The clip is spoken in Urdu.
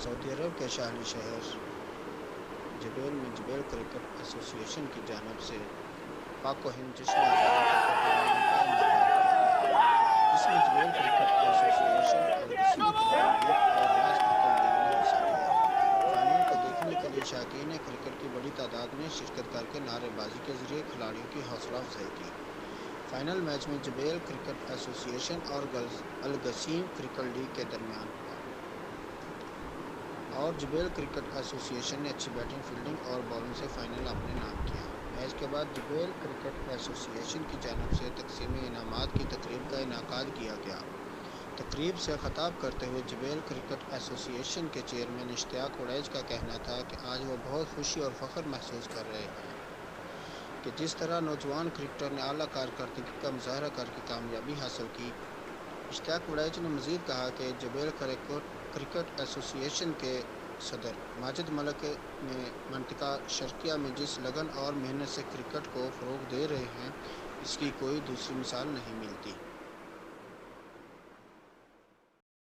سعودی عرب کے شاہی شہر جبیل میں جبیل کرکٹ ایسوسی ایشن کی جانب سے پاک و ہند جشن آزادی کرکٹ ٹورنامنٹ کا انعقاد کیا گیا، جس میں جبیل کرکٹ ایسوسی ایشن، الگسی کرکٹ لیگ اور راج کرکٹ لیگ نے حصہ لیا۔ فائنل کو دیکھنے کے لیے شائقین کرکٹ کی بڑی تعداد نے شرکت کر کے نعرے بازی کے ذریعے کھلاڑیوں کی حوصلہ افزائی کی۔ فائنل میچ میں جبیل کرکٹ ایسوسی ایشن اور الگسی کرکٹ لیگ کے درمیان ہوا اور جبیل کرکٹ ایسوسی ایشن نے اچھی بیٹنگ، فیلڈنگ اور بالنگ سے فائنل اپنے نام کیا۔ میچ کے بعد جبیل کرکٹ ایسوسی ایشن کی جانب سے تقسیم انعامات کی تقریب کا انعقاد کیا گیا۔ تقریب سے خطاب کرتے ہوئے جبیل کرکٹ ایسوسی ایشن کے چیئرمین اشتیاق اویس کا کہنا تھا کہ آج وہ بہت خوشی اور فخر محسوس کر رہے ہیں کہ جس طرح نوجوان کرکٹر نے اعلیٰ کارکردگی کا مظاہرہ کر کے کامیابی حاصل کی۔ اشتیاق اویس نے مزید کہا کہ جبیل کرکٹ ایسوسی ایشن کے صدر ماجد ملک نے منطقہ شرقیہ میں جس لگن اور محنت سے کرکٹ کو فروغ دے رہے ہیں، اس کی کوئی دوسری مثال نہیں ملتی۔